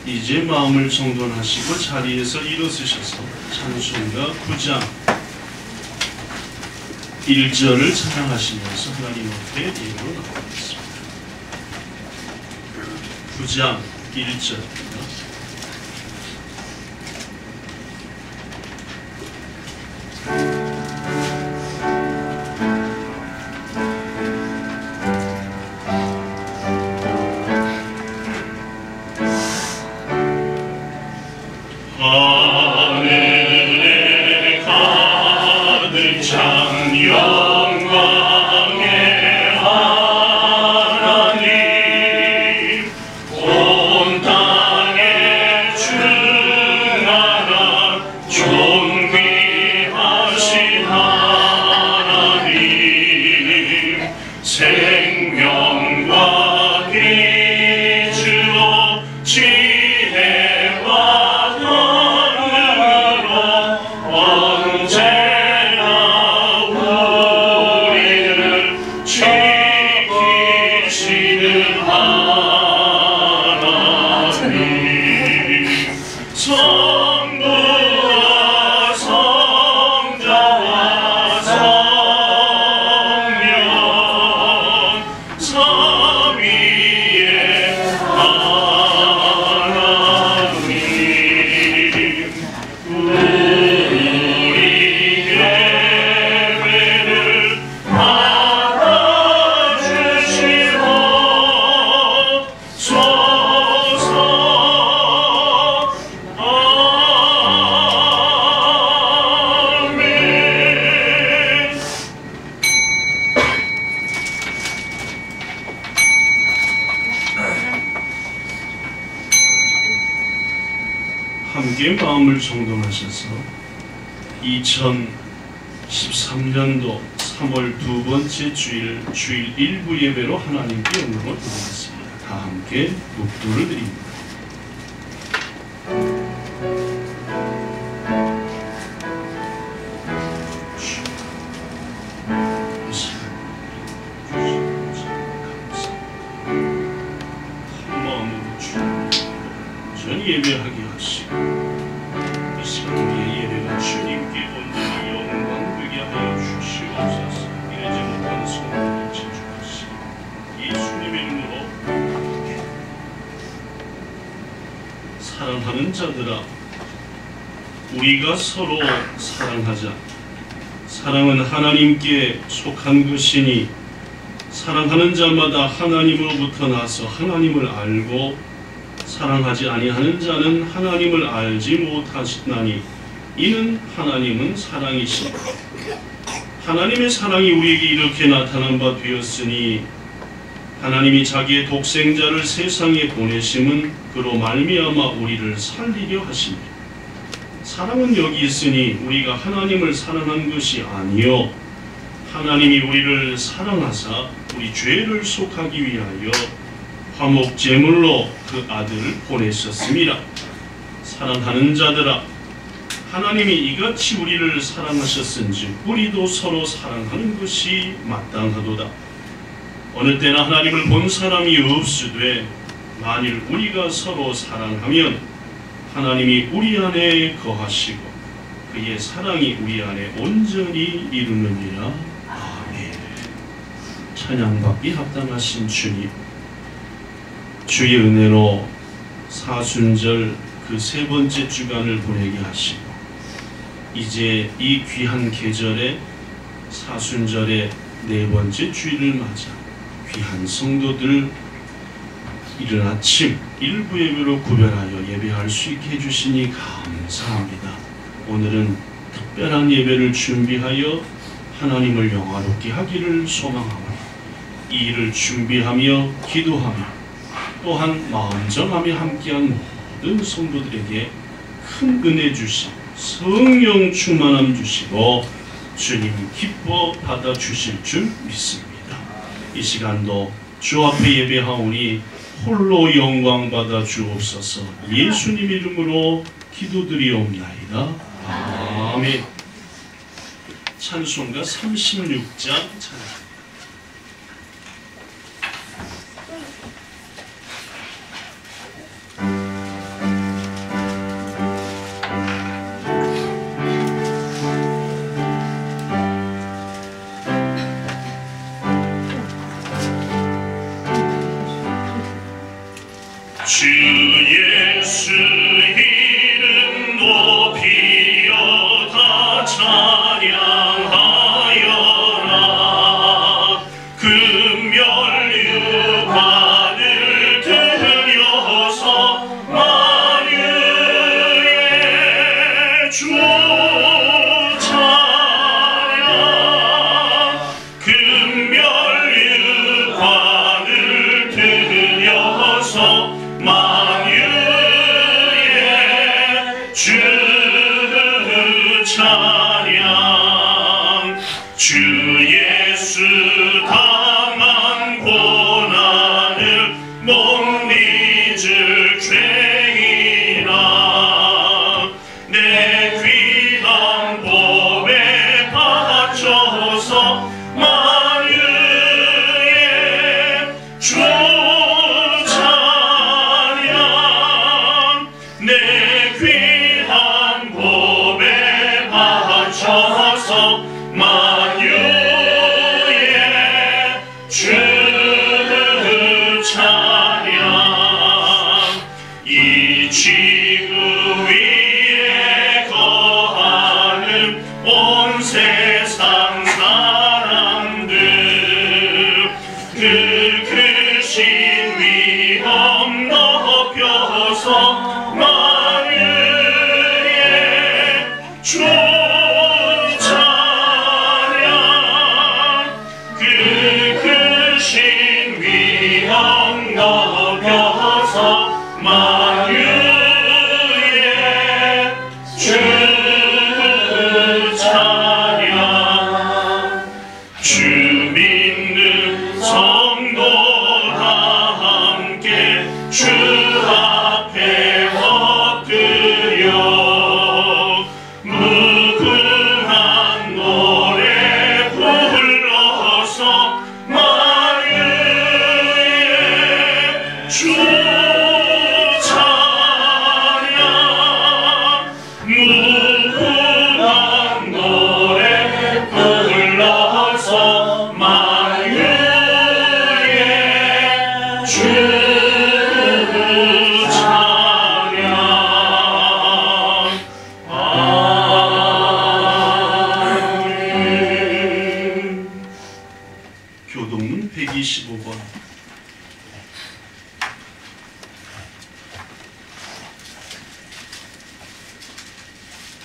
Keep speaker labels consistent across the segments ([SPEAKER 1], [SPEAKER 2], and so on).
[SPEAKER 1] 이제 마음을 정돈하시고 자리에서 일어서셔서 찬송가 9장 1절을 찬양하시면서 하나님 앞에 예배로 나가겠습니다. 9장 1절입니다.
[SPEAKER 2] 하늘에 가득 찬 영광의 하나님, 온 땅에 충만한 존귀하신 하나님, 생명과 기주로 지혜와
[SPEAKER 1] 함께 마음을 정돈하셔서 2013년도 3월 두 번째 주일 1부 예배로 하나님께 영광을 드리겠습니다. 다 함께 묵도를 드립니다. 한 마음으로 주님 예배하게 하시고 이 시간 우리의 예배가 주님께 온전히 영광 되게 하여 주시옵소서. 이르지 못한 소원을 제주하시고 예수님의 이름으로 사랑하는 자들아, 우리가 서로 사랑하자. 사랑은 하나님께 속한 것이니 사랑하는 자마다 하나님으로부터 나서 하나님을 알고 사랑하지 아니하는 자는 하나님을 알지 못하시나니 이는 하나님은 사랑이시니라. 하나님의 사랑이 우리에게 이렇게 나타난 바 되었으니 하나님이 자기의 독생자를 세상에 보내심은 그로 말미암아 우리를 살리려 하심이라. 사랑은 여기 있으니 우리가 하나님을 사랑한 것이 아니요 하나님이 우리를 사랑하사 우리 죄를 속하기 위하여 화목 제물로 그 아들을 보내셨습니다. 사랑하는 자들아, 하나님이 이같이 우리를 사랑하셨은즉 우리도 서로 사랑하는 것이 마땅하도다. 어느 때나 하나님을 본 사람이 없으되 만일 우리가 서로 사랑하면 하나님이 우리 안에 거하시고 그의 사랑이 우리 안에 온전히 이루느니라. 아멘. 찬양받기 합당하신 주님, 주의 은혜로 사순절 그 세 번째 주간을 보내게 하시고 이제 이 귀한 계절에 사순절의 네 번째 주일을 맞아 귀한 성도들 이른 아침 일부 예배로 구별하여 예배할 수 있게 해주시니 감사합니다. 오늘은 특별한 예배를 준비하여 하나님을 영화롭게 하기를 소망하오니 이 일을 준비하며 기도하며 또한 마음 정하며 함께한 모든 성도들에게 큰 은혜 주시고 성령 충만함 주시고 주님 기뻐 받아주실 줄 믿습니다. 이 시간도 주 앞에 예배하오니 홀로 영광 받아 주옵소서. 예수님 이름으로 기도드리옵나이다. 아멘. 찬송가 36장 찬양.
[SPEAKER 2] 주 예수 이름 높이어 다 찬양하여라. 금멸유관을 들여서 만유의 주 찬양. 금멸유관을 들여서 만유의 주 찬양. 주 예수 당한 고난을 못 잊을 죄인아, 내 귀한 몸에 바쳐서 만유의 주 찬양. 내 귀한 몸에 바쳐서 만유의 주 찬양. 이 지구 위에 거하는 온 세상 사람들, 그 크신 위엄 높여서 만유의 주 찬양. 그 크신 위엄 높여서 만유의 주 찬양. 주 믿는 성도 다 함께 주 앞에 엎드려 무궁한 노래 불러서 만유의 주 찬양. 무궁한 노래 불러서 만유의 주 찬양. 아멘.
[SPEAKER 1] 교동문 125번.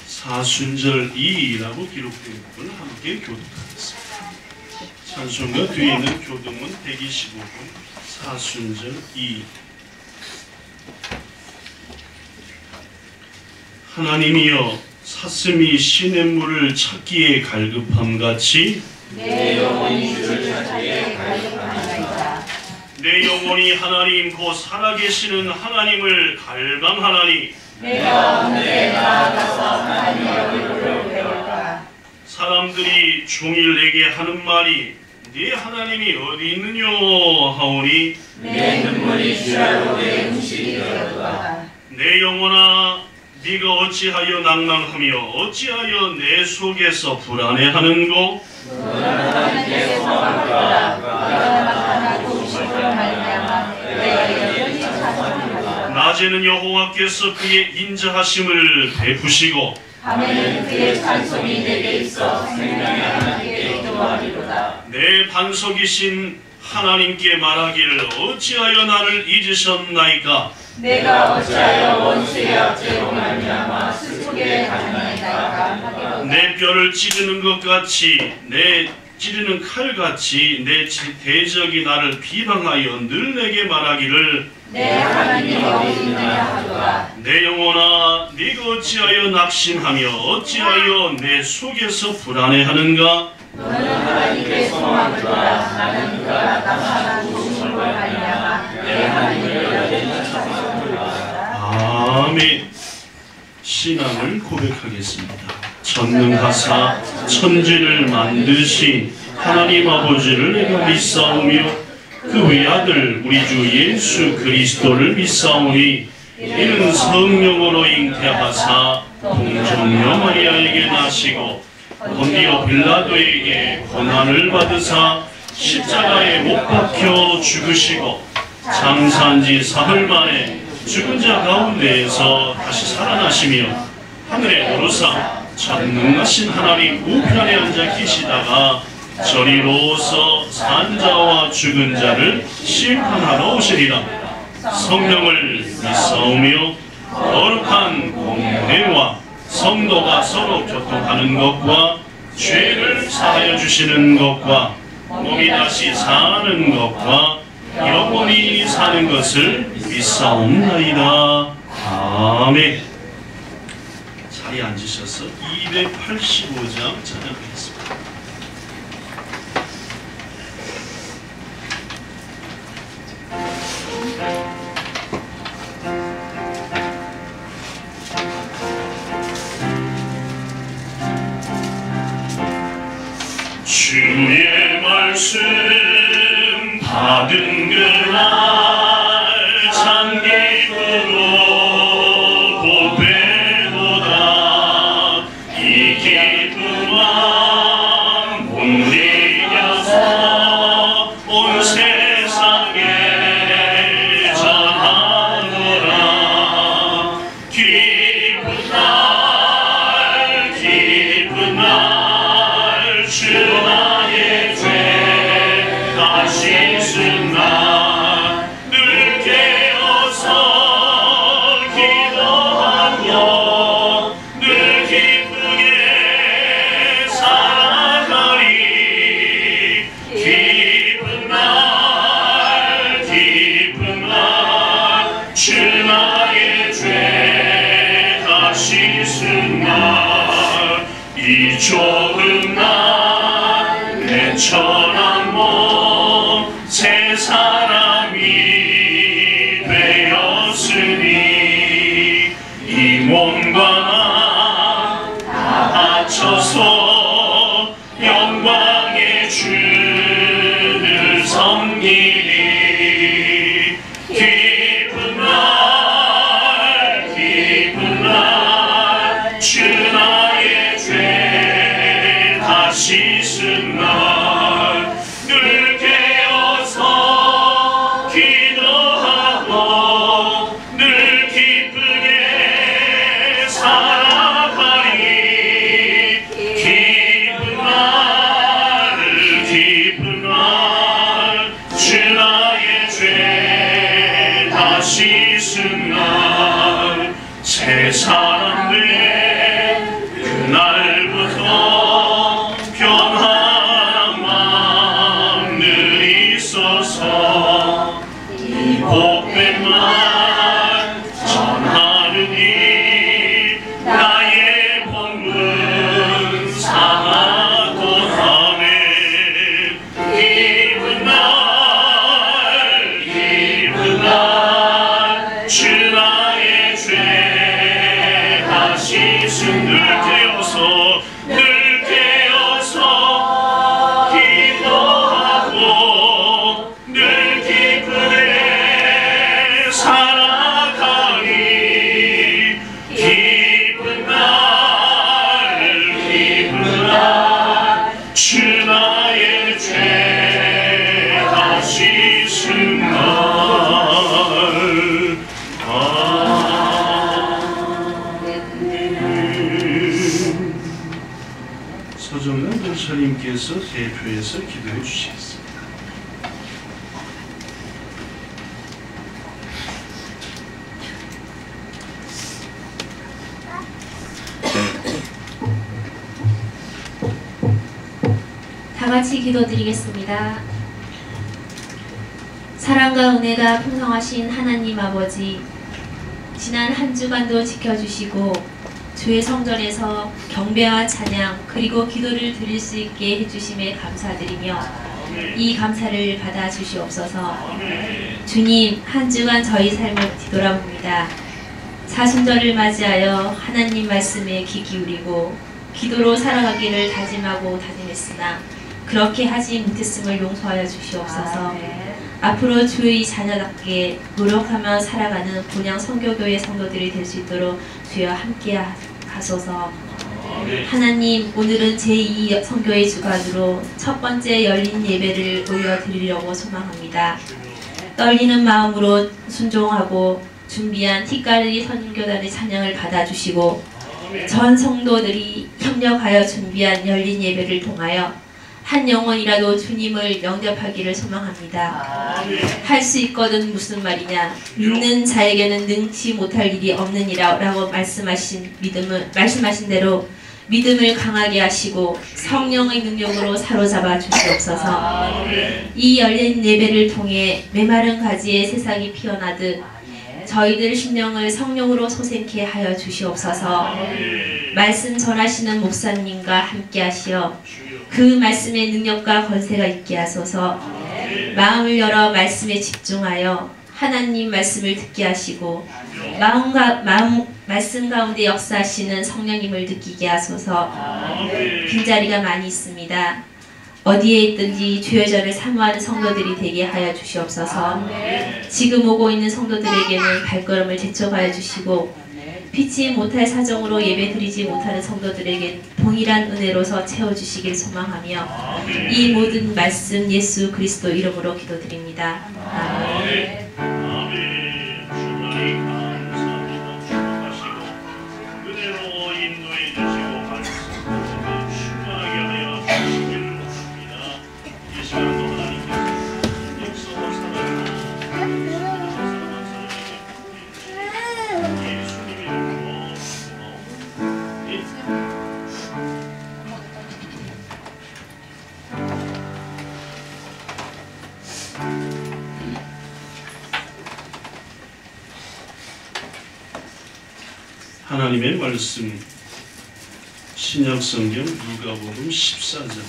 [SPEAKER 1] 사순절 2라고 기록된 부분을 함께 교독하겠습니다. 찬송가 뒤에 있는 교동문 125번 사순절 2. 하나님이여, 사슴이 시냇물을 찾기에 갈급함같이
[SPEAKER 3] 내 영혼이 주를 찾기에 갈급하나이다.
[SPEAKER 1] 내 영혼이 하나님 곧 살아계시는 하나님을 갈망하나니
[SPEAKER 3] 내가 언제 나아가서 하나님의 얼굴을 배울까.
[SPEAKER 1] 사람들이 종일 내게 하는 말이 네 하나님이 어디 있느냐 하오니
[SPEAKER 3] 내 눈물이 주야로 내 음식이 되었도다.
[SPEAKER 1] 내 영혼아, 네가 어찌하여 낭망하며 어찌하여 내 속에서 불안해하는고?
[SPEAKER 3] 너는 하나님께 소망하라. 내가 나타나고 싶을 말미암아 내가 여전히 찾아오리라.
[SPEAKER 1] 낮에는 여호와께서 그의 인자하심을 베푸시고
[SPEAKER 3] 밤에는 그의 찬송이 내게 있어 생명의 하나님께 기도하리로다.
[SPEAKER 1] 내 반석이신 하나님께 말하기를 어찌하여 나를 잊으셨나이까?
[SPEAKER 3] 내가 어찌하여 원수의 압제로 말미암아 스속에 가느냐이까 하기로다.
[SPEAKER 1] 내 뼈를 찌르는 것 같이, 내 찌르는 칼같이 내 대적이 나를 비방하여 늘 내게 말하기를
[SPEAKER 3] 내 하나님 어디 있느냐 하도다.
[SPEAKER 1] 내 영혼아, 네가 어찌하여 낙심하며 어찌하여 내 속에서 불안해하는가?
[SPEAKER 3] 너는 하나님께 소망을 둬라. 나는 그가 나타나고 싶은 걸 말미암아 내 하나님을 여전히 찾아오리로다.
[SPEAKER 1] 아멘. 신앙을 고백하겠습니다. 전능하사 천지를 만드신 하나님 아버지를 내가 믿사오며 그 외아들 우리 주 예수 그리스도를 믿사오니 이는 성령으로 잉태하사 동정녀 마리아에게 나시고 본디오 빌라도에게 고난을 받으사 십자가에 못 박혀 죽으시고 장사한 지 사흘 만에 죽은 자 가운데에서 다시 살아나시며 하늘에 오르사 전능하신 하나님 우편에 앉아 계시다가 저리로서 산자와 죽은 자를 심판하러 오시리라. 성령을 믿사오며 거룩한 공회와 성도가 서로 교통하는 것과 죄를 사하여 주시는 것과 몸이 다시 사는 것과 영원히 사는 것을 믿사옵나이다. 아멘. 자리에 앉으셔서 285장 찬양하겠습니다.
[SPEAKER 2] 주의 말씀 받은 그날 참 기쁘고 복되도다. 이 기쁨 마음 못 이겨서 온 세상에 전하노라. 기쁜 날 기쁜 날 주 나의 죄 다 씻은 날 늘 깨어서 기도하며 늘 기쁘게 살아가리. 기쁜 날 주 나의 죄 다 씻은 날 이 좋은 날 내 천한 몸 새 사람이 되었으니 이 몸과 다 바쳐서 영광의 주를 섬기리. 기쁜 날 주 나의 죄 다 씻은 날 늘 깨어서 기도하고 늘 기쁘게 살아가리. 기쁜 날 주 나의 죄 다 씻은 날 새 사람 돼 그날부터 변화한 마음 늘 있어서 이 복된 말 전하느니 나의 본분 삼았고 하네. 기쁜 날 주 나의 죄 다 씻은 늘 깨어서 기도하고 늘 기쁘게 살아가리. 기쁜 날 주 나의 죄 다 씻은 날.
[SPEAKER 1] 서정란 목사님께서 대표해서 기도해 주시겠습니다.
[SPEAKER 4] 다 같이 기도드리겠습니다. 사랑과 은혜가 풍성하신 하나님 아버지, 지난 한 주간도 지켜주시고 주의 성전에서 경배와 찬양 그리고 기도를 드릴 수 있게 해주심에 감사드리며 이 감사를 받아 주시옵소서. 주님, 한 주간 저희 삶을 뒤돌아봅니다. 사순절을 맞이하여 하나님 말씀에 귀 기울이고 기도로 살아가기를 다짐하고 다짐했으나 그렇게 하지 못했음을 용서하여 주시옵소서. 앞으로 주의 자녀답게 노력하며 살아가는 본향 선교교회 성도들이 될 수 있도록 주여 함께 하소서. 하나님, 오늘은 제2 선교의 주간으로 첫 번째 열린 예배를 올려드리려고 소망합니다. 떨리는 마음으로 순종하고 준비한 티까리 선교단의 찬양을 받아주시고 전 성도들이 협력하여 준비한 열린 예배를 통하여 한 영혼이라도 주님을 영접하기를 소망합니다. 할 수 있거든 무슨 말이냐, 믿는 자에게는 능치 못할 일이 없느니라 라고 말씀하신 대로 믿음을 강하게 하시고 성령의 능력으로 사로잡아 주시옵소서. 이 열린 예배를 통해 메마른 가지에 새싹이 피어나듯 저희들 심령을 성령으로 솟게 하여 주시옵소서. 말씀 전하시는 목사님과 함께 하시어 그 말씀의 능력과 권세가 있게 하소서. 마음을 열어 말씀에 집중하여 하나님 말씀을 듣게 하시고 말씀 가운데 역사하시는 성령님을 느끼게 하소서. 빈자리가 많이 있습니다. 어디에 있든지 주의 전을 사모하는 성도들이 되게 하여 주시옵소서. 지금 오고 있는 성도들에게는 발걸음을 재촉하여 주시고 피치 못할 사정으로 예배드리지 못하는 성도들에게 동일한 은혜로서 채워주시길 소망하며 이 모든 말씀 예수 그리스도 이름으로 기도드립니다. 아멘.
[SPEAKER 2] 아멘. 주님 감사합니다. 축복하시고 은혜로 인도해 주시고 말씀을 충만하게 하여 주시길 원합니다. 이 시간도 하나님께서 역사와 사랑으로 사랑한 사람에게 예수님의 이름으로
[SPEAKER 1] 하나님의 말씀 신약성경 누가복음 14장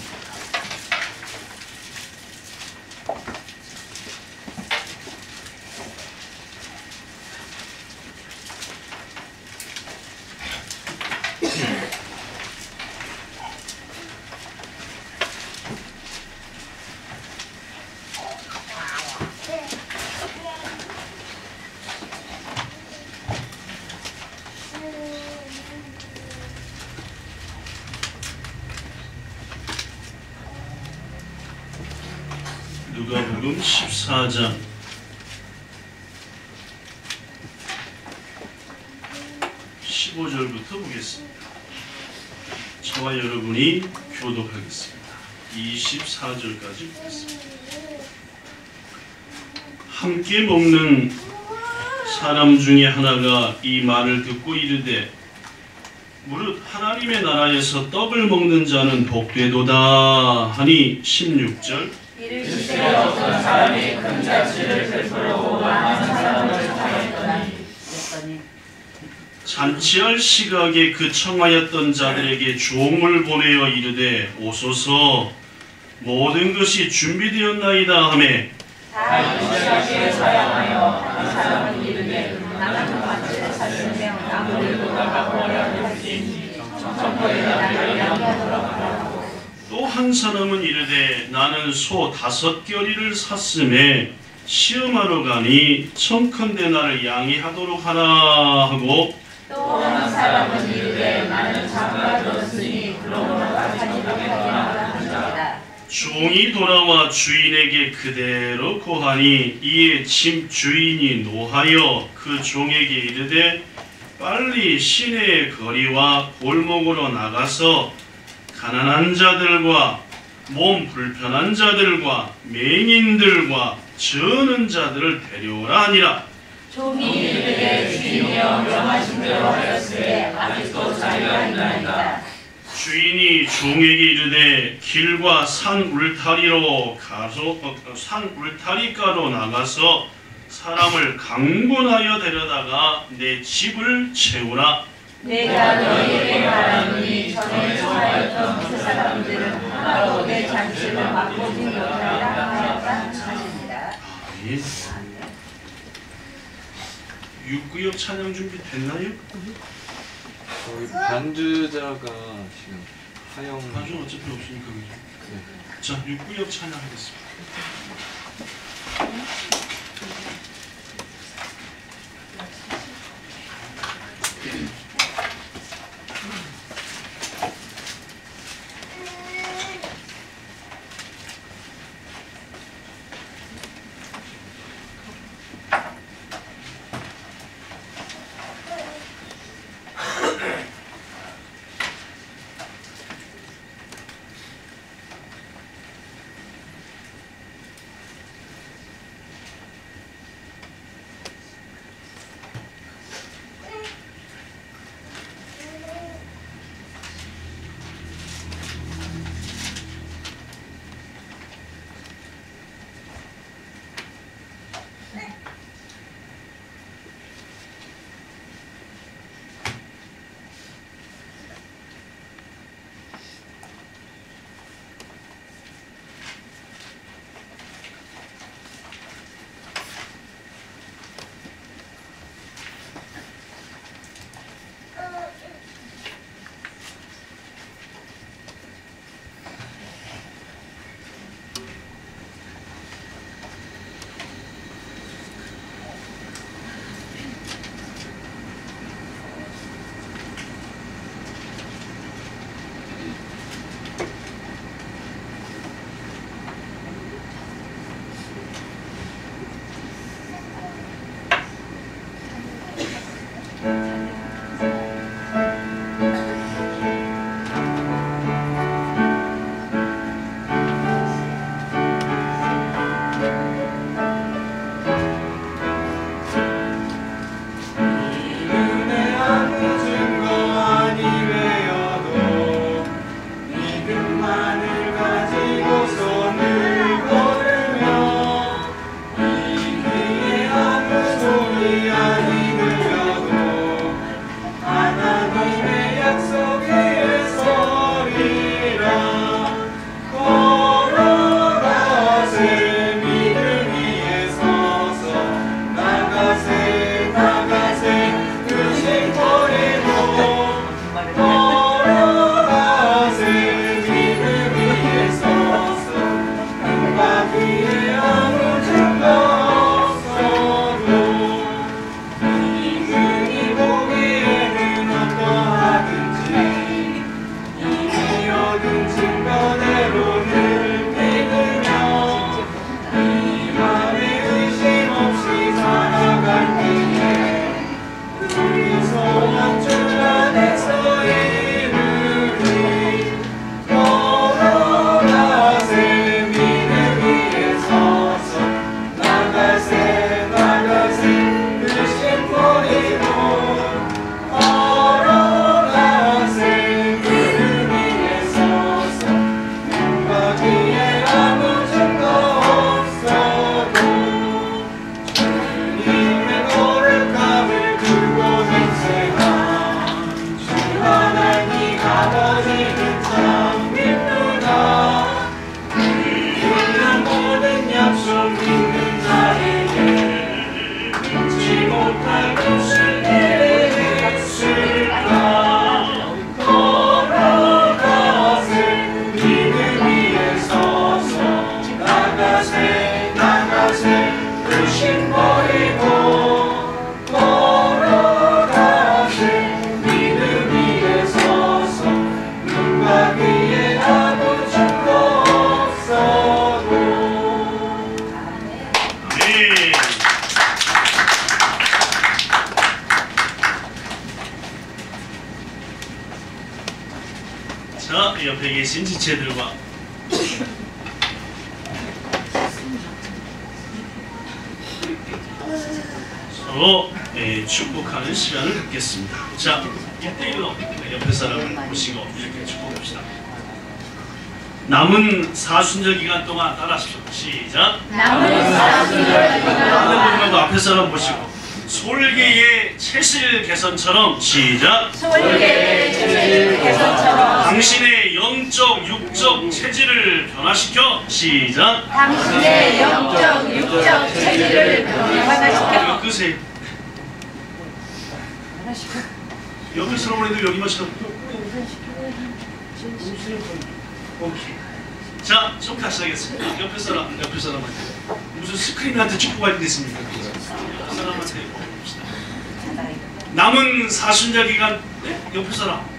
[SPEAKER 1] 누가복음 14장 15절부터 보겠습니다. 저와 여러분이 교독하겠습니다. 24절까지 보겠습니다. 함께 먹는 사람 중에 하나가 이 말을 듣고 이르되 무릇 하나님의 나라에서 떡을 먹는 자는 복되도다 하니 16절
[SPEAKER 3] 이를 시대 어떤 사람이 큰 잔치를 베풀고 많은 사람을 청하였더니
[SPEAKER 1] 잔치할 시각에 그 청하였던 자들에게 종을 보내어 이르되 오소서 모든 것이 준비되었나이다 하매
[SPEAKER 3] 다 이 시각에 사양하여 그 사람은 이르되 나는 잔치를 찾으며 나무를 깎아버려 할지니 정토에 나를 양해하더라.
[SPEAKER 1] 또 한 사람은 이르되 나는 소 5겨리를 샀음에 시험하러 가니 청컨대 나를 양해하도록 하라 하고
[SPEAKER 3] 또 한 사람은 이르되 나는 장가 들었으니 그러므로 가지를 하라 하니라.
[SPEAKER 1] 종이 돌아와 주인에게 그대로 고하니 이에 집 주인이 노하여 그 종에게 이르되 빨리 시내의 거리와 골목으로 나가서 가난한 자들과 몸 불편한 자들과 맹인들과 저는 자들을 데려오라 하니라.
[SPEAKER 3] 종이 이르되 주인이여 명하신 대로 하였으되 아직도 자리가 있나이다.
[SPEAKER 1] 주인이 종에게 이르되 길과 산 울타리로 산 울타리가로 나가서 사람을 강권하여 데려다가 내 집을 채우라.
[SPEAKER 3] 내가 너희에게 말하노니 전에 청하였던 그 사람들은 하나도 내 잔치를 맛보지 못하리라 하였다 하시니라.
[SPEAKER 1] 아멘. 육구역 찬양 준비 됐나요?
[SPEAKER 5] 저희 반주자가 지금 하영
[SPEAKER 1] 반주 어차피 없으니까 그죠?
[SPEAKER 5] 네.
[SPEAKER 1] 자, 육구역 찬양하겠습니다. 자, 옆에 계신 지체들과 서로 축복하는 시간을 갖겠습니다. 자, 1대1로 옆에 사람을 모시고 이렇게 축복합시다. 남은 사순절 기간 동안 따라하십시오. 시작.
[SPEAKER 3] 남은 사순절 기간 동안
[SPEAKER 1] 앞에 사람 보시고 솔개의 체질 개선처럼 시작.
[SPEAKER 3] 솔개의 체질 개선처럼
[SPEAKER 1] 당신의 영적, 육적 체질을 변화시켜 시작.
[SPEAKER 3] 당신의 영적, 육적 체질을 변화시켜
[SPEAKER 1] 이거 끄세요. 여기 사람 애들 여기만 쳐다. 오케이. 자, 좀 다시 하겠습니다. 옆에 사람한테 무슨 스크린한테 축복할 게 있습니까? 옆에 사람한테 봅시다. 남은 사순절 기간 옆에 사람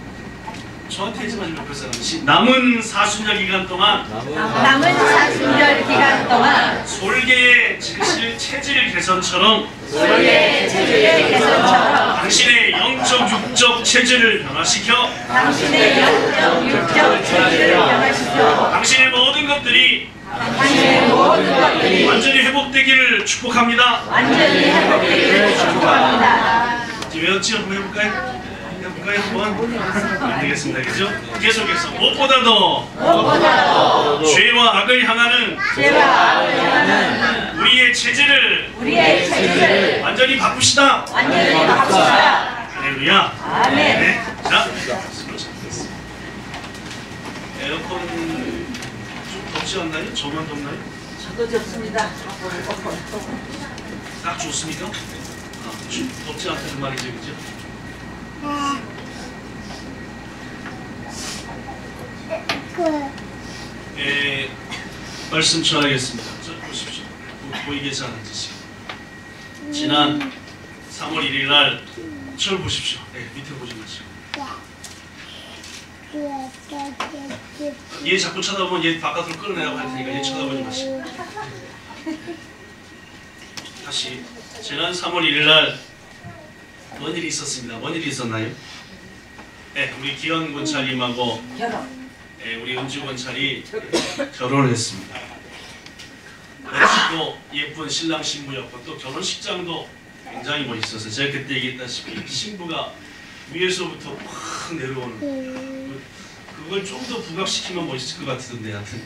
[SPEAKER 1] 저한테 하지 마시고 옆에 사람 남은 사순절 기간 동안
[SPEAKER 3] 남은 사순절 기간 동안
[SPEAKER 1] 솔개의 체질 개선처럼
[SPEAKER 3] 솔개의 체질 개선처럼
[SPEAKER 1] 당신의 영적, 육적 체질을 변화시켜
[SPEAKER 3] 당신의 영적, 육적 체질을 변화시켜
[SPEAKER 1] 당신의 모든 것들이
[SPEAKER 3] 당신의 모든 것들이
[SPEAKER 1] 완전히 회복되기를 축복합니다.
[SPEAKER 3] 완전히 회복되기를 축복합니다.
[SPEAKER 1] 외웠지? 한번 해볼까요? 해볼까요? 한번? 안 되겠습니다. 그죠? 계속해서 무엇보다도 죄와 악을 향하는
[SPEAKER 3] 죄와 악을 향하는
[SPEAKER 1] 우리의 체질을
[SPEAKER 3] 우리의 체질을
[SPEAKER 1] 완전히 바꿉시다.
[SPEAKER 3] 완전히 바꿉시다.
[SPEAKER 1] 할렐루야.
[SPEAKER 3] 아멘.
[SPEAKER 1] 네. 자, 에어컨 좀 덥지 않나요? 저만 덥나요?
[SPEAKER 6] 저도 좋습니다.
[SPEAKER 1] 딱 좋습니까? 덥지 않다는 말이죠, 그죠? 말씀 전하겠습니다. 저 보십시오. 보이게 잘 앉으시고. 지난 3월 1일 날 절 보십시오. 네, 밑에 보지 마시고. 얘 자꾸 쳐다보면 얘 바깥으로 끌어내라고 할 테니까 얘 쳐다보지 마시고. 다시 지난 3월 1일 날 뭔 일이 있었습니다. 뭔 일이 있었나요? 네, 우리 기현 권차님하고 네, 우리 은주 권차이 결혼을 했습니다. 멋지고 예쁜 신랑 신부였고 또 결혼식장도 굉장히 멋있어서 제가 그때 얘기했다시피 신부가 위에서부터 확 내려오는 그걸 좀 더 부각시키면 멋있을 것 같은데 하여튼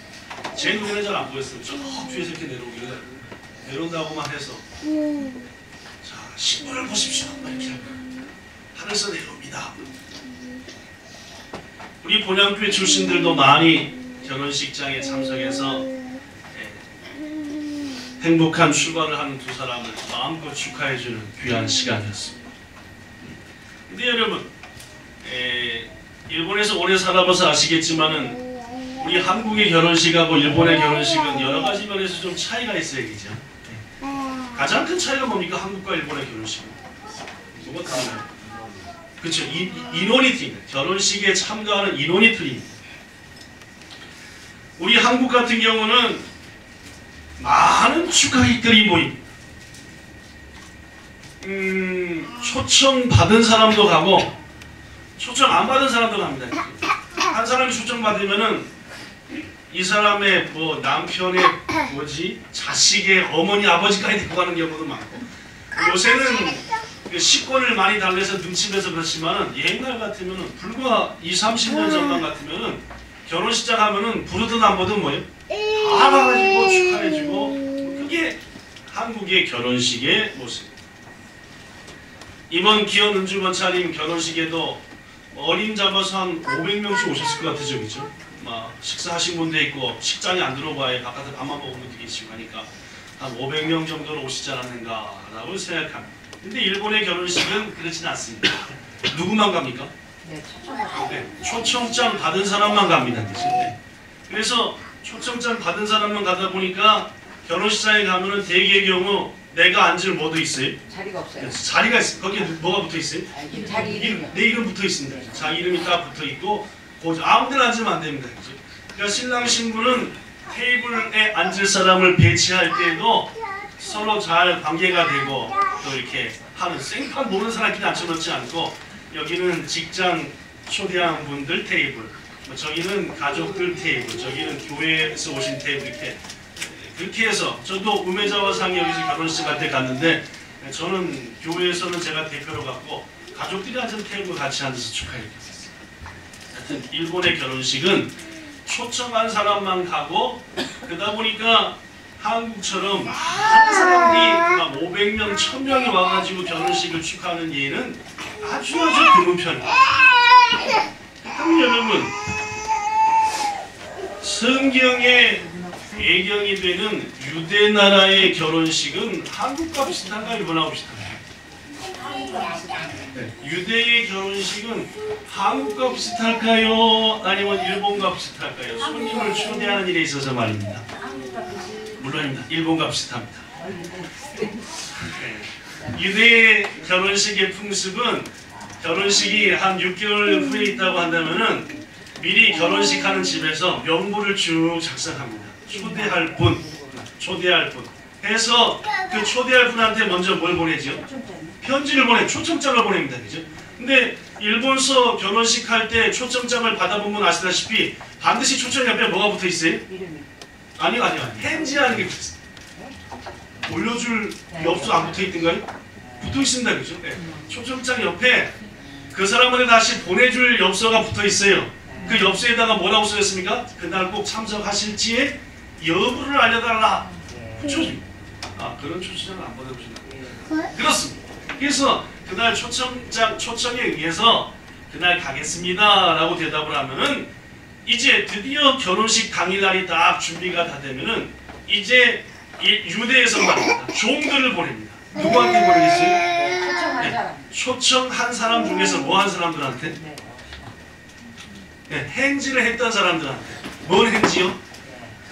[SPEAKER 1] 제 눈에는 잘 안 보였어요. 저 뒤에서 이렇게 내려오길래 내려온다고만 해서 자, 신부를 보십시오. 이렇게 하늘에서 내려옵니다. 우리 본향교회 출신들도 많이 결혼식장에 참석해서 행복한 출발을 하는 두 사람을 마음껏 축하해주는 귀한 시간이었습니다. 근데 여러분, 일본에서 오래 살아봐서 아시겠지만은 우리 한국의 결혼식하고 일본의 결혼식은 여러 가지 면에서 좀 차이가 있어야겠죠. 가장 큰 차이가 뭡니까? 한국과 일본의 결혼식은 뭐가 다르나요? 그렇죠. 인원이 틀립니다. 결혼식에 참가하는 인원이 틀립니다. 우리 한국 같은 경우는 많은 축하객들이 모입니다. 초청 받은 사람도 가고 초청 안 받은 사람도 갑니다. 한 사람이 초청 받으면은 이 사람의 뭐 남편의 자식의 어머니 아버지까지 데리고 가는 경우도 많고 요새는 식권을 많이 달래서 눈치내서 그렇지만은 옛날 같으면은 불과 20-30년 전만 같으면은 결혼식장 하면은 부르든 안 부르든 뭐예요? 다 가가지고 축하해주고 그게 한국의 결혼식의 모습. 이번 기현 은주 권차님 결혼식에도 어림잡아서 한 500명씩 오셨을 것 같으죠, 그죠? 막 식사하신 분도 있고 식장에 안 들어봐야 바깥에 밥만 먹으면 되게 심하니까 한 500명 정도로 오시지 않았는가라고 생각합니다. 근데 일본의 결혼식은 그렇진 않습니다. 누구만 갑니까?
[SPEAKER 3] 네, 초청을
[SPEAKER 1] 네, 초청장 받은 사람만 갑니다. 네. 그래서 초청장 받은 사람만 가다 보니까 결혼식장에 가면은 대개의 경우 내가 앉을 뭐도 있어요.
[SPEAKER 3] 자리가 없어요.
[SPEAKER 1] 자리가 있어요. 거기에 뭐가 붙어 있어요?
[SPEAKER 3] 자리 이름이요.
[SPEAKER 1] 내 이름 붙어 있습니다. 자기 이름이 딱 붙어 있고 아무데나 앉으면 안 됩니다. 그죠? 그러니까 신랑 신부는 테이블에 앉을 사람을 배치할 때에도 서로 잘 관계가 되고 또 이렇게 하는 생판 모르는 사람끼리 앉혀놓지 않고 여기는 직장 초대한 분들 테이블, 뭐 저기는 가족들 테이블, 저기는 교회에서 오신 테이블 이렇게 그렇게 해서 저도 우매자와 상이 여기서 결혼식 할 때 갔는데 저는 교회에서는 제가 대표로 갔고 가족들이 앉은 테이블 같이 앉아서 축하해 줬었어요. 하여튼 일본의 결혼식은 초청한 사람만 가고 그러다 보니까 한국처럼 한 사람들이 막 500명, 1000명이 와가지고 결혼식을 축하하는 예는 아주 드문 편이에요. 그럼 여러분 성경에 배경이 되는 유대 나라의 결혼식은 한국과 비슷한가 일본하고 비슷한가요? 네. 유대의 결혼식은 한국과 비슷할까요? 아니면 일본과 비슷할까요? 손님을 초대하는 일에 있어서 말입니다. 물론입니다. 일본과 비슷합니다. 네. 유대의 결혼식의 풍습은 결혼식이 한 6개월 후에 있다고 한다면은 미리 결혼식하는 집에서 명부를 쭉 작성합니다. 초대할 분 해서 그 초대할 분한테 먼저 뭘 보내죠? 편지를 초청장을 보냅니다. 그죠? 근데 일본서 결혼식 할 때 초청장을 받아보면 아시다시피 반드시 초청 옆에 뭐가 붙어 있어요?
[SPEAKER 3] 이름이.
[SPEAKER 1] 아니요. 행지하는 게 붙어 있어요. 올려줄 엽서 안 붙어 있던가요? 붙어 있습니다. 그죠? 네. 초청장 옆에 그 사람한테 다시 보내줄 엽서가 붙어 있어요. 그 엽서에다가 뭐라고 써있습니까? 그날 꼭 참석하실지에 여부를 알려달라. 그런 초청장을 안 보내보셨나요? 그렇습니다. 그래서 그날 초청에 의해서 그날 가겠습니다 라고 대답을 하면은 이제 드디어 결혼식 당일날이 딱 준비가 다 되면은 이제 유대에서 말입니다. 종들을 보냅니다. 누구한테 보내겠어요?
[SPEAKER 3] 초청한 사람.
[SPEAKER 1] 초청한 사람 중에서 뭐 한 사람들한테? 네, 행지를 했던 사람들한테. 뭘 행지요?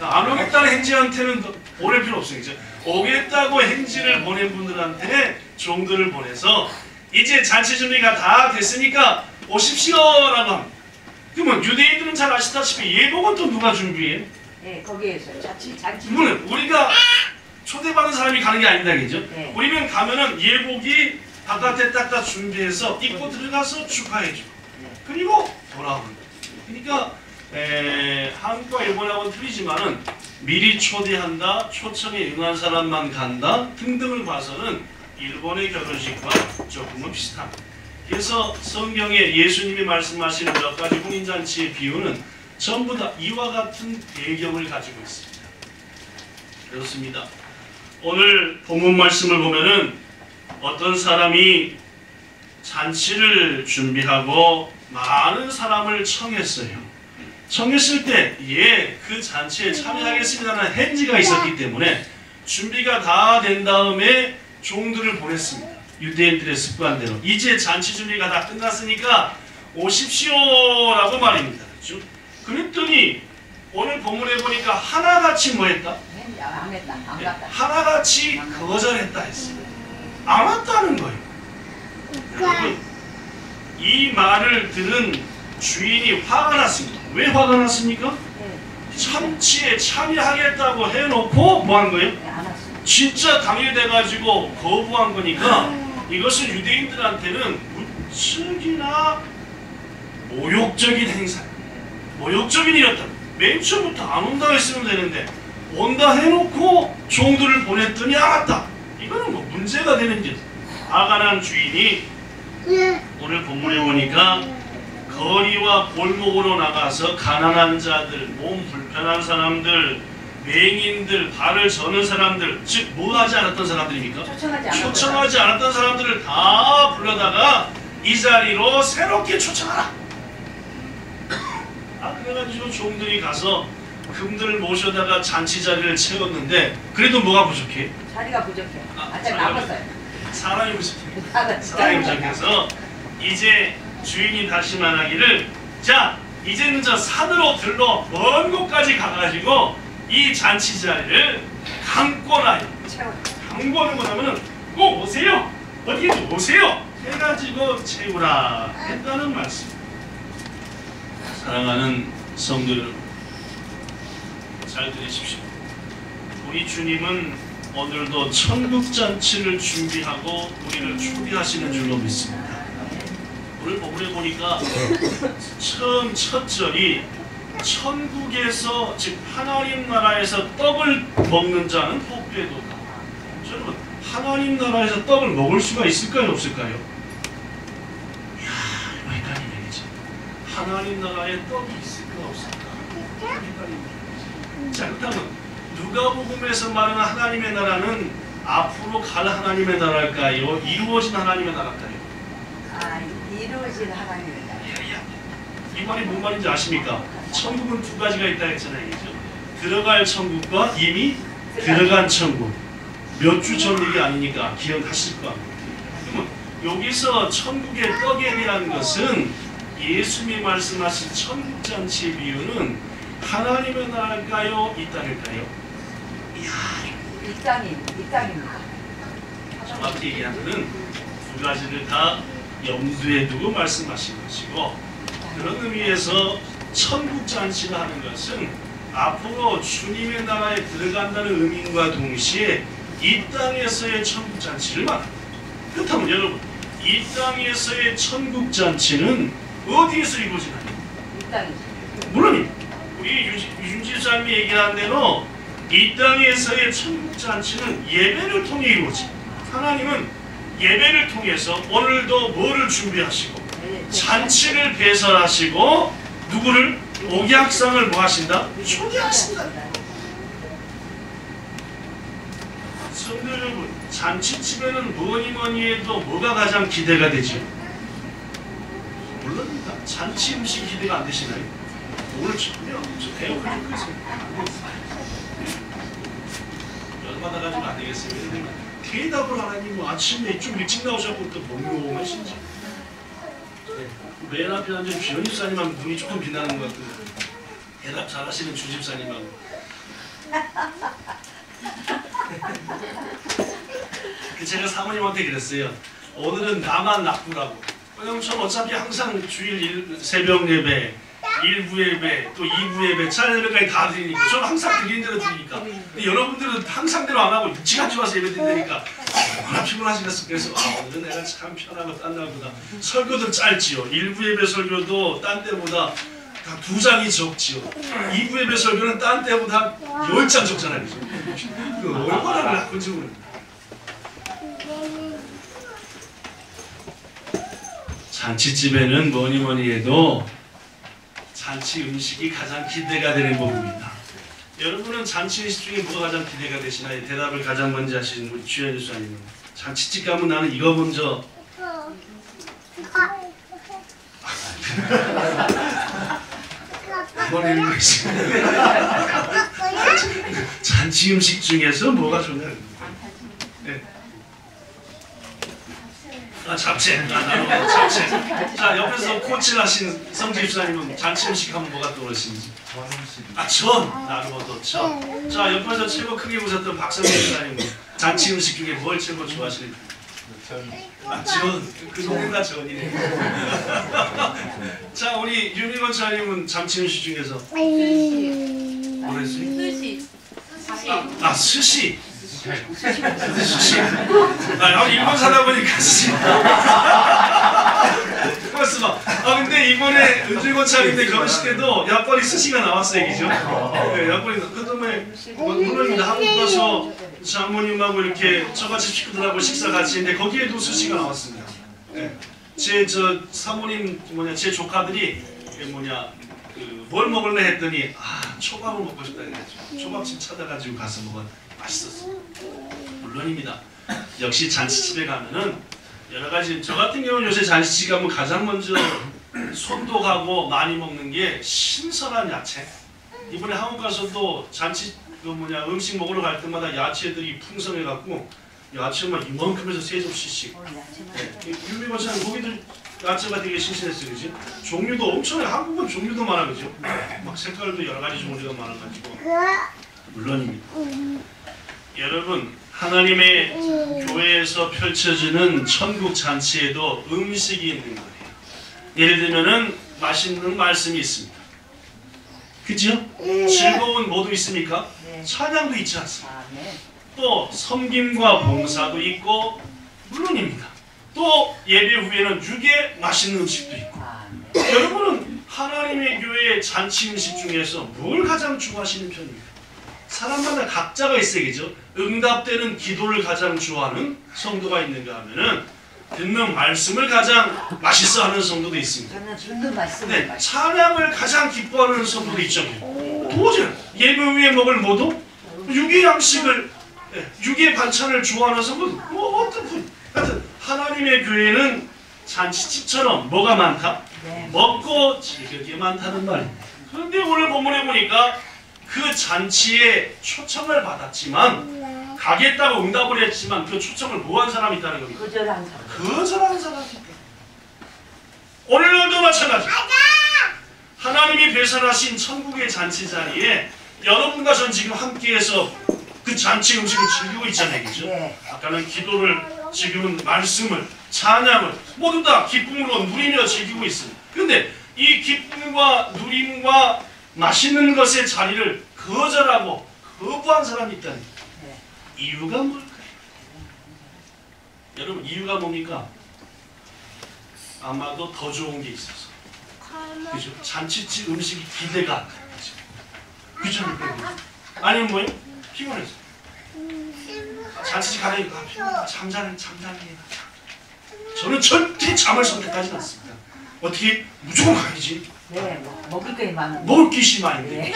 [SPEAKER 1] 안 오겠다는 행지한테는 보낼 필요 없어요. 이제 오겠다고 행지를 보낸 분들한테 종들을 보내서 이제 잔치 준비가 다 됐으니까 오십시오라고 합니다. 그러면 유대인들은 잘 아시다시피 예복은 또 누가 준비해?
[SPEAKER 3] 네, 거기에서 잔치.
[SPEAKER 1] 이거는 우리가 초대받은 사람이 가는 게 아니다, 그죠?
[SPEAKER 3] 네.
[SPEAKER 1] 우리는 가면은 예복이 바깥에 딱딱 준비해서 입고 들어가서 축하해주고 그리고 돌아오는 거예요. 그러니까 한국과 일본하고는 틀리지만은 미리 초대한다, 초청에 응한 사람만 간다 등등을 봐서는 일본의 결혼식과 조금은 비슷합니다. 그래서 성경에 예수님이 말씀하시는 몇 가지 혼인잔치의 비유는 전부 다 이와 같은 배경을 가지고 있습니다. 그렇습니다. 오늘 본문 말씀을 보면은 어떤 사람이 잔치를 준비하고 많은 사람을 청했어요. 청했을 때 그 잔치에 참여하겠습니다는 행지가 있었기 때문에 준비가 다 된 다음에 종들을 보냈습니다. 유대인들의 습관대로 이제 잔치 준비가 다 끝났으니까 오십시오라고 말입니다. 그렇죠? 그랬더니 오늘 본문에 보니까 하나같이 뭐 했다?
[SPEAKER 3] 안 했다. 안 갔다.
[SPEAKER 1] 하나같이 거절했다 했어요. 안 왔다는 거예요. 여러분, 이 말을 들은 주인이 화가 났습니다. 왜 화가 났습니까? 참치에 참여하겠다고 해놓고 뭐 한 거예요?
[SPEAKER 3] 안 왔어.
[SPEAKER 1] 진짜 당일돼가지고 거부한 거니까 이것은 유대인들한테는 무척이나 모욕적인 행사, 모욕적인 일이었다. 맨 처음부터 안 온다 했으면 되는데 온다 해놓고 종들을 보냈더니 안 왔다. 이거는 뭐 문제가 되는 일. 화가 난 주인이 오늘 본문에 보니까 거리와 골목으로 나가서 가난한 자들, 몸 불편한 사람들, 맹인들, 발을 저는 사람들, 즉 뭐 하지 않았던 사람들입니까? 초청하지 않았던 사람들을 다 불러다가 이 자리로 새롭게 초청하라. 그래가지고 종들이 가서 금들을 모셔다가 잔치 자리를 채웠는데 그래도 뭐가 부족해?
[SPEAKER 3] 자리가 부족해.
[SPEAKER 1] 자리가
[SPEAKER 3] 아직 남았어요.
[SPEAKER 1] 사람이 부족해. 사람이 부족해서 이제 주인이 다시 말하기를 자 이제는 저 산으로 들러 먼 곳까지 가가지고 이 잔치 자리를 강권하여 강권을 뭐냐면은 꼭 오세요. 어떻게 좀 오세요. 해가지고 채우라 했다는 말씀. 사랑하는 성도 여러분, 잘 들으십시오. 우리 주님은 오늘도 천국 잔치를 준비하고 우리를 초대하시는 줄로 믿습니다. 오늘 본문에 보니까 처음 첫 절이 천국에서 즉 하나님 나라에서 떡을 먹는 자는 복되도다. 여러분 하나님 나라에서 떡을 먹을 수가 있을까요 없을까요? 이야 이거 헷갈리는 얘기죠. 하나님 나라에 떡이 있을까 없을까? 헷갈리는 얘기죠. 자 그렇다면 누가복음에서 말하는 하나님의 나라는 앞으로 갈 하나님의 나라일까요? 이루어진 하나님의 나라일까요?
[SPEAKER 3] 이루어진 하나님의 나라.
[SPEAKER 1] 이 말이 뭔 말인지 아십니까? 천국은 두 가지가 있다 했잖아요. 그죠? 들어갈 천국과 이미 들어간 천국. 몇 주 전 일이 아니니까 기억하실 거 아닙니까? 그러면 여기서 천국의 떡에 대한 것은 예수님이 말씀하신 천국 잔치의 비유는 하나님의 나라일까요? 이 땅일까요? 이야,
[SPEAKER 3] 이 땅입니다.
[SPEAKER 1] 정확히 얘기하면은 두 가지를 다 염두에 두고 말씀하신 것이고 그런 의미에서 천국 잔치를 하는 것은 앞으로 주님의 나라에 들어간다는 의미와 동시에 이 땅에서의 천국 잔치를 말합니다. 그렇다면 여러분 이 땅에서의 천국 잔치는 어디에서 이루어지나요?
[SPEAKER 3] 이 땅이죠.
[SPEAKER 1] 물론 우리 윤지사님이 얘기한 대로 이 땅에서의 천국 잔치는 예배를 통해 이루어집니다. 하나님은 예배를 통해서 오늘도 뭐를 준비하시고 잔치를 배설하시고 누구를 옥약상을 뭐 하신다? 초대하신다. 성도 여러분, 잔치집에는 뭐니 해도 뭐가 가장 기대가 되죠? 물론입니다. 잔치 음식 기대가 안 되시나요? 오늘 전혀 저 대역을 좀 했습니다. 열받아 가지고 안 되겠습니다. 대답을 하나님 뭐 아침에 좀 일찍 나오셨고 또 몽롱하신지 맨 앞에 앉은 주연집사님하고 눈이 조금 빛나는 것 같고 대답 잘하시는 주집사님하고 제가 사모님한테 그랬어요. 오늘은 나만 납부라고. 왜냐면 전 어차피 항상 주일 새벽 예배, 일부 예배, 또 2부 예배, 찬양 예배까지 다 드리니까 저는 항상 드리는 대로 드리니까 근데 여러분들은 항상대로 안 하고 일찌감치 와서 예배 드리니까 얼마나 피곤하시겠어. 그래서 오늘은 내가 참 편하고 딴 날보다 설교도 짧지요. 1부 예배 설교도 딴 때보다 다 2장이 적지요. 2부 예배 설교는 딴 때보다 10장 적잖아요. 그 얼마나 나쁜지 모르겠어요. 잔치집에는 뭐니 해도 잔치 음식이 가장 기대가 되는 부분입니다. 여러분은 잔치 음식 중에 뭐가 가장 기대가 되시나요? 대답을 가장 먼저 하시는 우리 주연 교수님은 잔치집 가면 나는 이거 먼저 잔치 음식 중에서 뭐가 좋냐? 네. 잡채. 나도 잡채. 자, 옆에서 코치를 하신 성지 집사님은 잔치 음식 하면 뭐가 떠오르시는지? 전. 나름대로 전. 자, 옆에서 최고 크게 웃었던 박성진 집사님은 잔치 음식 중에 뭘 최고 좋아하시는지? 전. 그 누군가 전이네. 자, 우리 유미건 차님은 잔치 음식 중에서 뭐랬어요? 스시. 스시. 일본 사다 보니까 스시. 고맙습니다. 근데 이번에 은질고차인데 결혼식 때도 약벌이 스시가 나왔어요, 얘기죠? 네, 약벌이. 그다음에 물론입니다. 한국 가서 장모님하고 이렇게 저같이 식구들하고 식사 같이 했는데 거기에도 스시가 나왔습니다. 네. 제 사모님 제 조카들이 뭘 먹을래 했더니 초밥을 먹고 싶다 그랬죠. 초밥집 찾아가지고 가서 먹었는데 맛있었어요. 물론입니다. 역시 잔치집에 가면은 여러 가지 저 같은 경우는 요새 잔치집 가면 가장 먼저 손도 가고 많이 먹는 게 신선한 야채. 이번에 한국 가서도 잔치 음식 먹으러 갈 때마다 야채들이 풍성해갖고 야채만 이만큼에서 3접시씩. 유미거처럼 고기들 야채가 되게 신선했어요, 그지? 종류도 엄청나요. 한국은 종류도 많아, 그죠? 막 색깔도 여러 가지 종류가 많아가지고 물론입니다. 여러분, 하나님의 교회에서 펼쳐지는 천국 잔치에도 음식이 있는 거예요. 예를 들면은 맛있는 말씀이 있습니다. 그죠? 즐거운 뭐도 있습니까? 찬양도 있지 않습니까? 또 섬김과 봉사도 있고 물론입니다. 또 예배 후에는 육에 맛있는 음식도 있고. 여러분은 하나님의 교회의 잔치 음식 중에서 뭘 가장 좋아하시는 편입니까? 사람마다 각자가 있어야겠죠. 응답되는 기도를 가장 좋아하는 성도가 있는가 하면은 듣는 말씀을 가장 맛있어하는 성도도 있습니다.
[SPEAKER 3] 저는 듣는 말씀.
[SPEAKER 1] 네, 찬양을 가장 기뻐하는 성도도 있죠. 도저히 예배 후에 먹을 뭐도 육의 양식을, 육의 반찬을 좋아하는 성도 뭐 어떤 분. 하여튼 하나님의 교회는 잔치집처럼 뭐가 많다? 먹고 즐길 게 많다는 말입니다. 그런데 오늘 본문에 보니까 그 잔치에 초청을 받았지만 가겠다고 응답을 했지만 그 초청을 뭐한 사람이 있다는 겁니다.
[SPEAKER 3] 거절한 사람.
[SPEAKER 1] 거절한 사람이 있다. 오늘날도 마찬가지. 하나님이 배설하신 천국의 잔치 자리에 여러분과 전 지금 함께해서 그 잔치 음식을 즐기고 있잖아요, 그죠? 아까는 기도를, 지금은 말씀을, 찬양을 모두 다 기쁨으로 누리며 즐기고 있습니다. 그런데 이 기쁨과 누림과 맛있는 것의 자리를 거절하고 거부한 사람이 있다니 이유가 뭘까요? 여러분, 이유가 뭡니까? 아마도 더 좋은 게 있어서. 그죠? 잔치집 음식이 기대가 안 가요. 그죠? 아니면 뭐예요? 피곤해서. 잔치집 가려니까 피곤하다. 잠자는 게. 저는 절대 잠을 선택하지 않습니다. 어떻게 무조건 가야지.
[SPEAKER 3] 네, 먹을 게 많은.
[SPEAKER 1] 먹을 기시 많은데.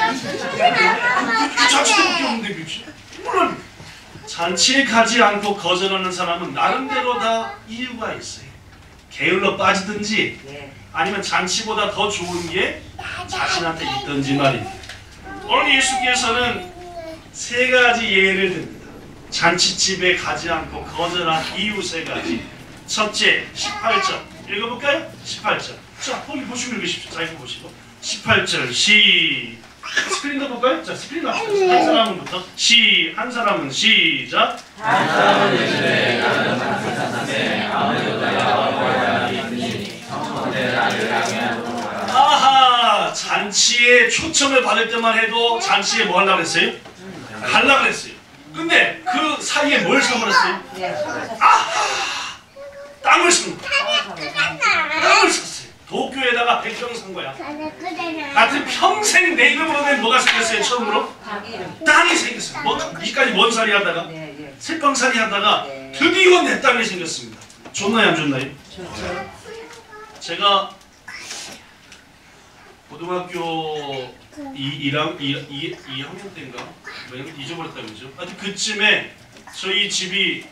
[SPEAKER 1] 잔치밖에 없는데 그렇지. 물론 잔치에 가지 않고 거절하는 사람은 나름대로 다 이유가 있어요. 게을러 빠지든지 아니면 잔치보다 더 좋은 게 자신한테 있든지 말입니다. 오늘 예수께서는 3가지 예를 듭니다. 잔치집에 가지 않고 거절한 이유 3가지. 첫째, 18절. 읽어볼까요? 18절. 자, 거기 보시고 읽으십시오. 자, 이거 보시고. 18절, 스크린도 볼까요? 자, 스크린 앞에 한 사람은부터 한 사람은 시작.
[SPEAKER 6] 한 사람은 예수의 나는 박사산에 아무도 나와 있으니 성도들 나를 향하여
[SPEAKER 1] 아하! 잔치에 초청을 받을 때만 해도 잔치에 뭐 하려고 그랬어요? 가려고 그랬어요. 근데 그 사이에 뭘 사버렸어요? 아하! 땅을 산 거야. 땅을 샀어요. 도쿄에다가 100평 산 거야. 하여튼 평생 내 이름으로 된 뭐가 생겼어요? 처음으로? 땅이 생겼어요. 이까지 먼 살이 하다가 새빵살이 하다가 드디어 내 땅이 생겼습니다. 좋나요? 안 좋나요?
[SPEAKER 3] 좋죠.
[SPEAKER 1] 제가 고등학교 2학년 때인가? 잊어버렸다 그러죠. 하여튼 그쯤에 저희 집이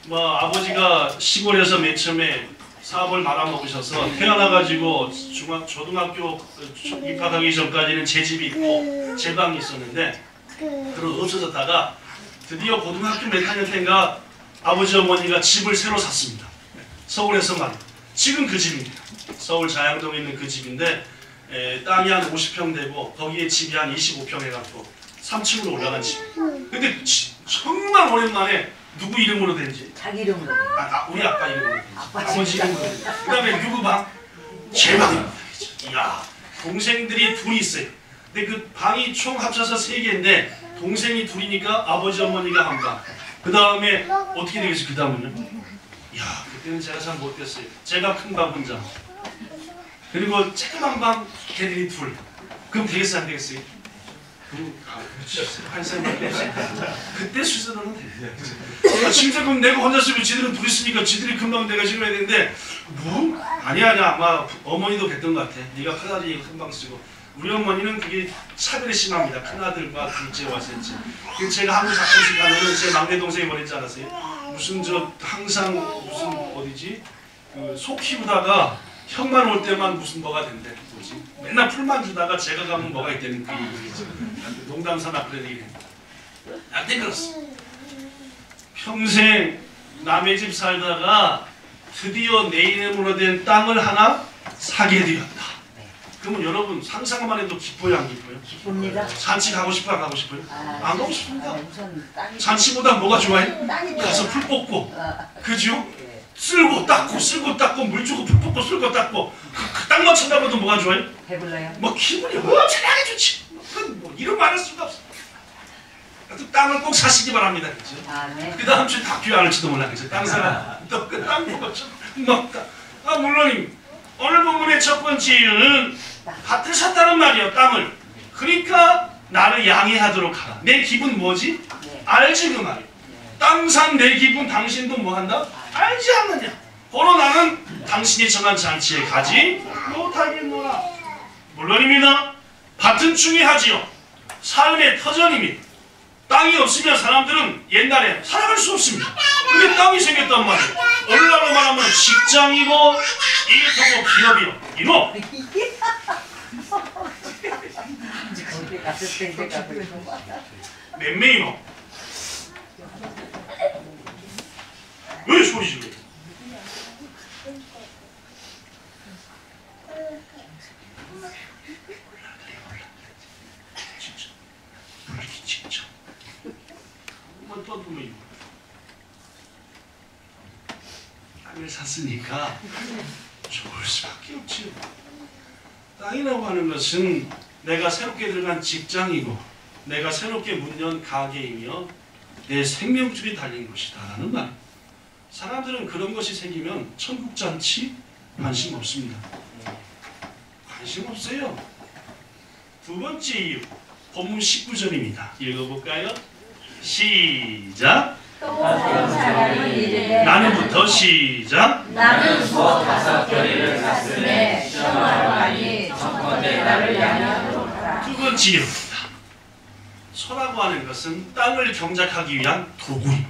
[SPEAKER 1] 뭐 아버지가 시골에서 맨 처음에 사업을 말아먹으셔서 태어나가지고 초등학교 입학하기 전까지는 제 집이 있고 제 방이 있었는데 그런 없어졌다가 드디어 고등학교 몇 학년 때인가 아버지 어머니가 집을 새로 샀습니다. 서울에서 말이에요. 지금 그 집입니다. 서울 자양동에 있는 그 집인데 땅이 한 50평 되고 거기에 집이 한 25평 해갖고 3층으로 올라간 집. 근데 정말 오랜만에 누구 이름으로 된지?
[SPEAKER 3] 자기 이름으로.
[SPEAKER 1] 우리 아빠 이름으로 된지. 아버지 이름으로 된지. 그 다음에 누구 방? 제 방입니다. 이야, 동생들이 둘이 있어요. 근데 그 방이 총 합쳐서 3개인데 동생이 둘이니까 아버지 어머니가 한 방. 그 다음에 어떻게 되겠어요? 그 다음은요? 이야, 그때는 제가 잘 못됐어요. 제가 큰 방 혼자. 그리고 조그만 방 걔들이 둘. 그럼 되겠어요? 안 되겠어요? 그때 수준으로는 돼. 진짜 그럼 내가 혼자 쓰면 지들은 둘이 쓰니까 지들이 금방 내가 지금 해야 되는데 뭐? 아니야 아마 어머니도 그랬던 것 같아. 네가 큰아들이 금방 쓰고 우리 어머니는 그게 차별이 심합니다. 큰아들과 둘째와 셋째. 그래서 제가 한국 가끔씩 가면은 제 막내 동생이 뭐랬지 않았어요? 무슨 항상 무슨 어디지? 소 키우다가 형만 올 때만 무슨 뭐가 된대. 뭐지? 맨날 풀만 주다가 제가 가면 뭐가 있다는 그 얘기죠. 농담 삼아 그런 얘기. 안돼 그렇습니다. 평생 남의 집 살다가 드디어 내 이름으로 된 땅을 하나 사게 되었다. 그러면 여러분 상상만 해도 기뻐요, 안 기뻐요?
[SPEAKER 7] 기쁩니다.
[SPEAKER 1] 잔치 가고 싶어요, 안 가고 싶어요? 안 가고 싶습니다.
[SPEAKER 7] 우선 땅이
[SPEAKER 1] 잔치보다 뭐가 좋아해?
[SPEAKER 7] 땅이
[SPEAKER 1] 가서 풀 뽑고, 그죠?
[SPEAKER 7] 예.
[SPEAKER 1] 쓸고 닦고 물 주고 풀 뽑고 쓸고 닦고 그 땅만 쳐다봐도 뭐가 좋아해?
[SPEAKER 7] 배불러요?
[SPEAKER 1] 뭐 기분이 엄청나게 좋지. 뭐 이런 말할 수가 없어. 하여튼 땅을 꼭 사시기 바랍니다, 그죠?
[SPEAKER 7] 아, 네.
[SPEAKER 1] 그 다음 주에 다 귀환할지도 몰라, 그죠? 땅 사람 또땅 보고 좀 먹다. 물론 오늘 본문의 첫 번째 이유는 밭을 샀다는 말이에요, 땅을. 그러니까 나를 양해하도록 하라. 내 기분 뭐지?
[SPEAKER 7] 네.
[SPEAKER 1] 알지 그 말이에요. 땅 산 내 기분 당신도 뭐 한다? 알지 않느냐? 바로 나는 당신이 정한 잔치에 가지 못하겠노라. 물론입니다. 밭은 중요하지요. 삶의 터전입니다. 땅이 없으면 사람들은 옛날에 살아갈 수 없습니다. 근데 땅이 생겼단 말이에요. 오늘날로 말하면 직장이고 일터고 기업이요. 이놈!
[SPEAKER 7] 이제 거기 갔을 때 이제 가고 있고.
[SPEAKER 1] 맴매 이놈! 왜 소리 질러? 진짜. 불기 진짜. 한번 떠들면 이거. 땅을 샀으니까 좋을 수밖에 없지. 땅이라고 하는 것은 내가 새롭게 들어간 직장이고 내가 새롭게 문 연 가게이며 내 생명줄이 달린 것이다라는 말. 사람들은 그런 것이 생기면 천국잔치 관심 없습니다. 관심 없어요. 두 번째 이유, 본문 19절입니다. 읽어볼까요? 시작.
[SPEAKER 3] 또 다른 사람이 이르되
[SPEAKER 1] 나는부터 시작.
[SPEAKER 3] 나는 소 5개를 샀으매 시험하러 가니 청컨대 나를 양해하도록 하라.
[SPEAKER 1] 두 번째 이유입니다. 소라고 하는 것은 땅을 경작하기 위한 도구입니다.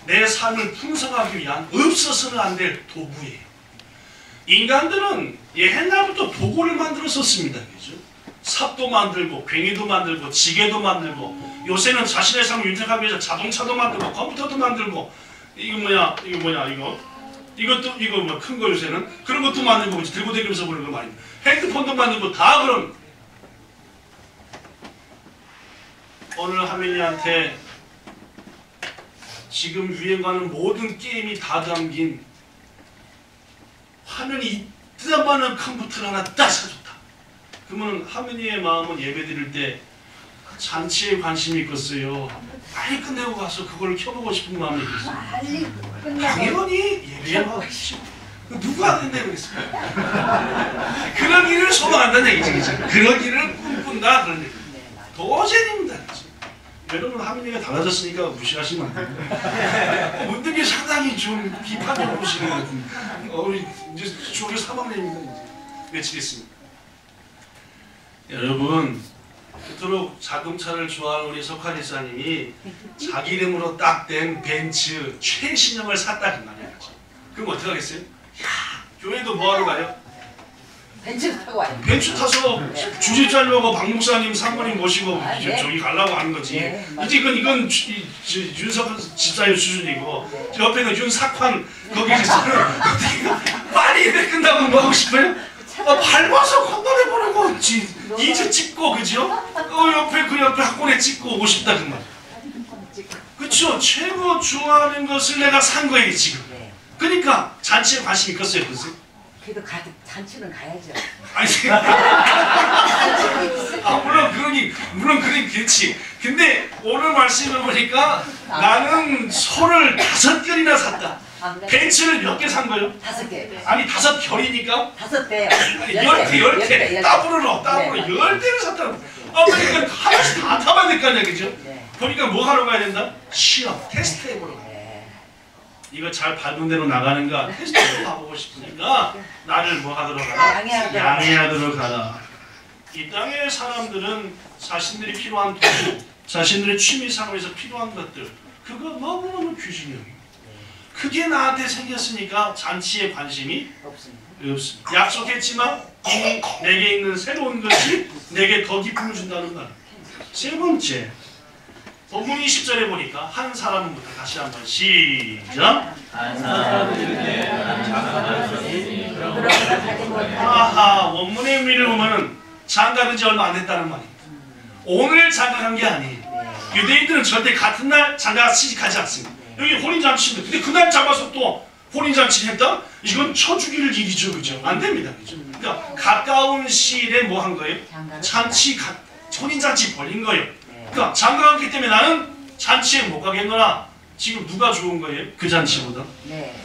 [SPEAKER 1] 내 삶을 풍성하기 위한 없어서는 안 될 도구예요. 인간들은 옛날부터 도구를 만들어 썼습니다. 그죠? 삽도 만들고 괭이도 만들고 지게도 만들고 요새는 자신의 삶을 윤택하기 위해서 자동차도 만들고 컴퓨터도 만들고 이것도 뭐 큰 거 요새는 그런 것도 만들고 들고 다니면서 보는 거 말입니다. 핸드폰도 만들고 다 그런. 오늘 하민이한테 지금 유행하는 모든 게임이 다 담긴 화면이 이따만한 컴퓨터를 하나 딱 사줬다. 그러면 하민이의 마음은 예배드릴 때 잔치에 관심이 있겠어요. 빨리 끝내고 가서 그걸 켜보고 싶은 마음이 있겠어요.
[SPEAKER 7] 빨리 끝나고.
[SPEAKER 1] 당연히 예배에 와가지고 누가 안 된다고 그랬습니까? 그런 일을 소망한다는 얘기지, 그죠? 그런 일을 꿈꾼다 그런 얘기. 도전입니다. 여러분 하민이가 달라졌으니까 무시하시면 안 됩니다. 묻는 게 상당히 좀 비판적으로 보시는 것 같은데 이제 중학교 3학년입니다. 이제 외치겠습니다. 여러분 그토록 자동차를 좋아하는 우리 석환이사님이 자기 이름으로 딱 된 벤츠 최신형을 샀다 그 말이야. 그럼 어떻게 하겠어요? 야, 교회도 뭐하러 가요?
[SPEAKER 7] 벤츠 타고 와요.
[SPEAKER 1] 벤츠 타서 주집 자려고 박 목사님 사모님 모시고 저기 가려고 하는 거지.
[SPEAKER 7] 네,
[SPEAKER 1] 이제 이건 윤석한 집사님 수준이고 옆에는 윤삭환 거기 어떻게 빨리 예배 끝나고 뭐 하고 싶어요? 밟아서 콧노래 부르고 이제 찍고 그죠? 옆에 그 옆에 학원에 찍고 오고 싶다 그 말. 그쵸? 최고 좋아하는 것을 내가 산 거예요 지금. 그러니까 잔치에 관심이 컸어요, 그죠?
[SPEAKER 7] 그래도 잔치는 가야죠.
[SPEAKER 1] 아니, 물론 그러니 그렇지. 근데 오늘 말씀을 보니까 나는 소를 5결이나 샀다. 벤츠를 몇 개 산 거예요?
[SPEAKER 7] 5개.
[SPEAKER 1] 아니 5결이니까?
[SPEAKER 7] 5대요.
[SPEAKER 1] 아니 10개. 따블로 10대를 샀다는 거야. 그러니까 하나씩 다 타봐야 될 거 아니야, 그죠? 그러니까 뭐 하러 가야 된다? 시험, 테스트 해보러 가야 돼. 이거 잘 밟은 대로 나가는가 테스트를 해보고 싶으니까 나를 뭐 하도록 하라? 양해하도록 하라. 이 땅의 사람들은 자신들이 필요한 도구, 자신들의 취미 생활에서 필요한 것들 그거 너무너무 귀중해요. 그게 나한테 생겼으니까 잔치에 관심이 없습니다. 약속했지만 내게 있는 새로운 것이 내게 더 기쁨을 준다는 말. 세 번째, 본문 20절에 보니까 한 사람부터 다시 한번 시작.
[SPEAKER 6] 한 사람은 이르되 나는 장가갈 수 없으니
[SPEAKER 3] 그러므로 가지 못하니
[SPEAKER 1] 아하, 원문의 의미를 보면은 장가된 지 얼마 안 됐다는 말입니다. 오늘 장가간 게 아니에요. 유대인들은 절대 같은 날 장가 시집가지 않습니다. 여기 혼인잔치인데 근데 그날 잡아서 또 혼인잔치를 했다? 이건 쳐죽일 일이죠. 그죠? 안 됩니다. 그죠? 그러니까 가까운 시일에 뭐 한 거예요? 혼인잔치 벌린 거예요. 그러니까 장가갔기 때문에 나는 잔치에 못 가겠노라. 지금 누가 좋은 거예요? 그 잔치보다?
[SPEAKER 7] 네.